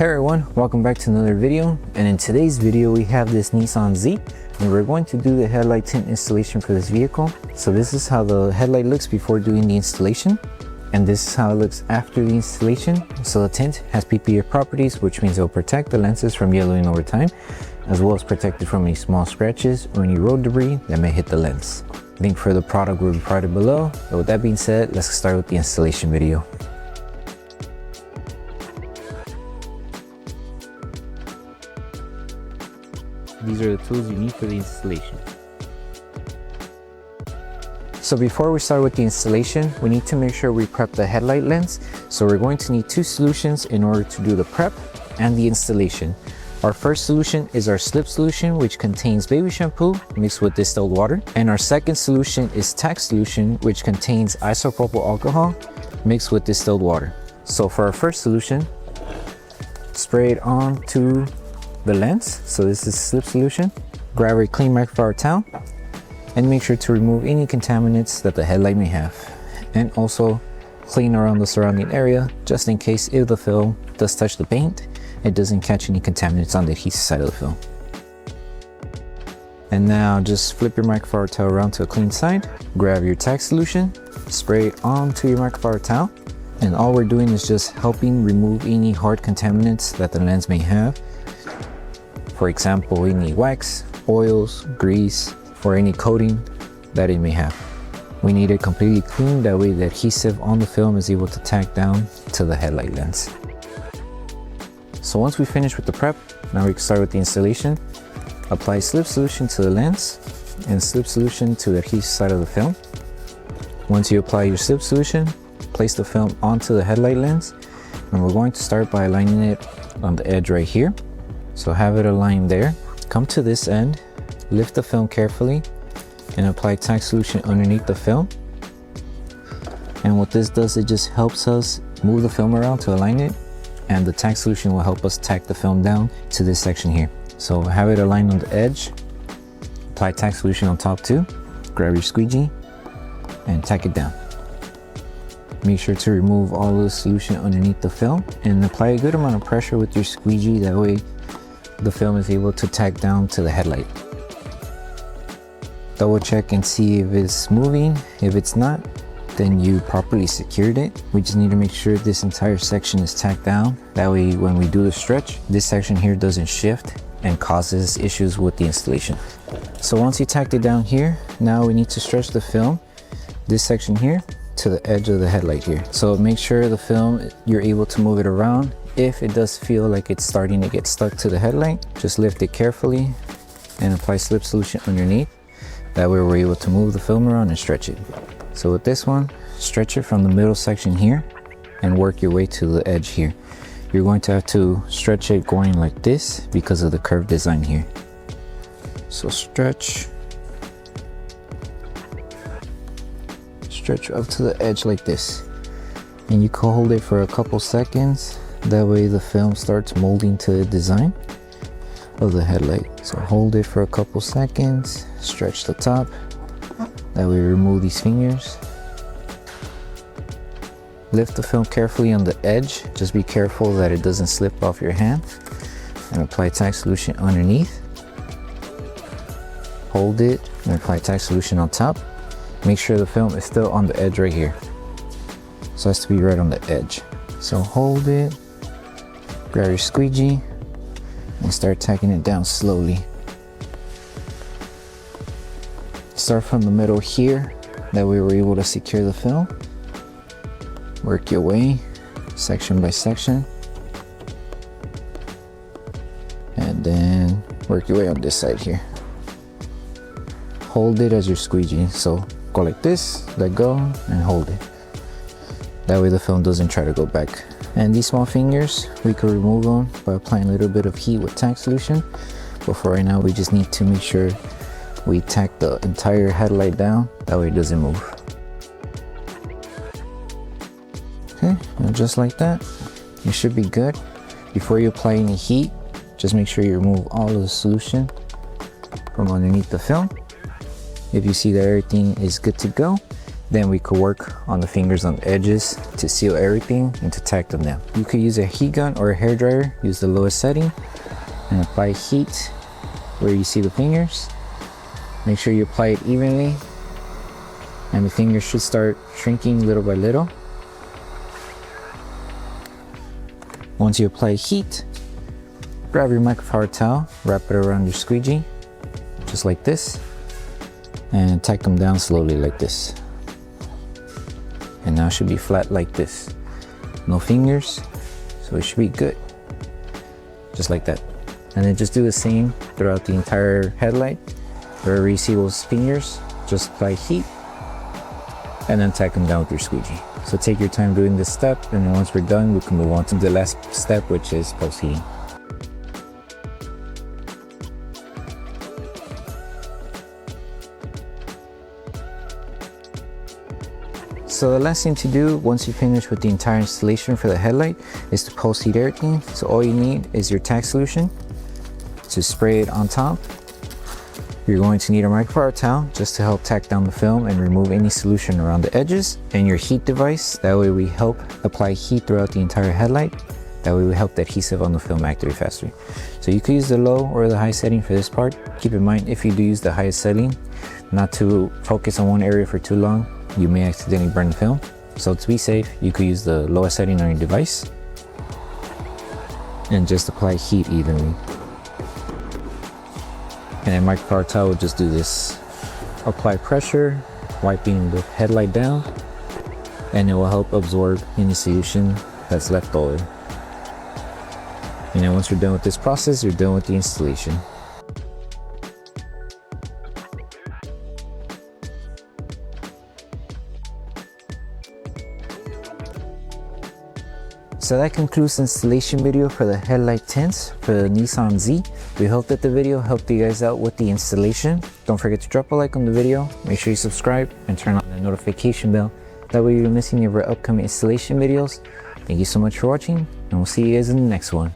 Hey everyone, welcome back to another video, and in today's video we have this Nissan Z and we're going to do the headlight tint installation for this vehicle. So this is how the headlight looks before doing the installation, and this is how it looks after the installation. So the tint has PPF properties, which means it will protect the lenses from yellowing over time, as well as protect it from any small scratches or any road debris that may hit the lens. Link for the product will be provided below. But with that being said, let's start with the installation video. These are the tools you need for the installation. So before we start with the installation, we need to make sure we prep the headlight lens. So we're going to need two solutions in order to do the prep and the installation. Our first solution is our Slip solution, which contains baby shampoo mixed with distilled water. And our second solution is Tack Solution, which contains isopropyl alcohol mixed with distilled water. So for our first solution, spray it onto the lens. So this is Slip solution. Grab a clean microfiber towel and make sure to remove any contaminants that the headlight may have, and also clean around the surrounding area just in case if the film does touch the paint, it doesn't catch any contaminants on the adhesive side of the film. And now just flip your microfiber towel around to a clean side, grab your Tack solution, spray it onto your microfiber towel, and all we're doing is just helping remove any hard contaminants that the lens may have. For example, any wax, oils, grease, or any coating that it may have. We need it completely clean, that way the adhesive on the film is able to tack down to the headlight lens. So once we finish with the prep, now we can start with the installation. Apply Slip solution to the lens and Slip solution to the adhesive side of the film. Once you apply your Slip solution, place the film onto the headlight lens, and we're going to start by aligning it on the edge right here. So have it aligned there. Come to this end, lift the film carefully, and apply Tack solution underneath the film. And what this does, it just helps us move the film around to align it, and the Tack solution will help us tack the film down to this section here. So have it aligned on the edge, apply Tack solution on top too, grab your squeegee and tack it down. Make sure to remove all the solution underneath the film and apply a good amount of pressure with your squeegee, that way the film is able to tack down to the headlight. Double check and see if it's moving. If it's not, then you properly secured it. We just need to make sure this entire section is tacked down. That way when we do the stretch, this section here doesn't shift and causes issues with the installation. So once you tacked it down here, now we need to stretch the film, this section here, to the edge of the headlight here. So make sure the film, you're able to move it around. If it does feel like it's starting to get stuck to the headlight, just lift it carefully and apply Slip solution underneath. That way we're able to move the film around and stretch it. So with this one, stretch it from the middle section here and work your way to the edge here. You're going to have to stretch it going like this because of the curved design here. So stretch up to the edge like this. And you can hold it for a couple seconds. That way the film starts molding to the design of the headlight. So hold it for a couple seconds, stretch the top. That way remove these fingers. Lift the film carefully on the edge. Just be careful that it doesn't slip off your hand. And apply Tack solution underneath. Hold it and apply Tack solution on top. Make sure the film is still on the edge right here. So it has to be right on the edge. So hold it, grab your squeegee, and start tacking it down slowly. Start from the middle here, that way we're able to secure the film. Work your way, section by section. And then work your way on this side here. Hold it as your squeegee, so go like this, let go, and hold it. That way the film doesn't try to go back. And these small fingers, we could remove them by applying a little bit of heat with Tack solution. But for right now, we just need to make sure we tack the entire headlight down, that way it doesn't move. Okay, and just like that, you should be good. Before you apply any heat, just make sure you remove all of the solution from underneath the film. If you see that everything is good to go, Then we could work on the fingers on the edges to seal everything and to tack them down. You could use a heat gun or a hair dryer, use the lowest setting, and apply heat where you see the fingers. Make sure you apply it evenly, and the fingers should start shrinking little by little. Once you apply heat, grab your microfiber towel, wrap it around your squeegee, just like this, and tack them down slowly like this. And now it should be flat like this. No fingers, so it should be good. Just like that. And then just do the same throughout the entire headlight. Wherever you see those fingers, just apply heat and then tack them down with your squeegee. So take your time doing this step, and then once we're done, we can move on to the last step, which is post-heating. So the last thing to do once you finish with the entire installation for the headlight is to post heat everything. So all you need is your tack solution to spray it on top. You're going to need a microfiber towel just to help tack down the film and remove any solution around the edges, and your heat device. That way we help apply heat throughout the entire headlight. That way we help the adhesive on the film activate faster. So you could use the low or the high setting for this part. Keep in mind, if you do use the highest setting, not to focus on one area for too long, you may accidentally burn the film. So to be safe, you could use the lowest setting on your device and just apply heat evenly. And then microfiber towel will just do this. Apply pressure, wiping the headlight down, and it will help absorb any solution that's left over. And then once you're done with this process, you're done with the installation. So that concludes the installation video for the headlight tints for the Nissan Z. We hope that the video helped you guys out with the installation. Don't forget to drop a like on the video, make sure you subscribe and turn on the notification bell. That way you're missing any of our upcoming installation videos. Thank you so much for watching, and we'll see you guys in the next one.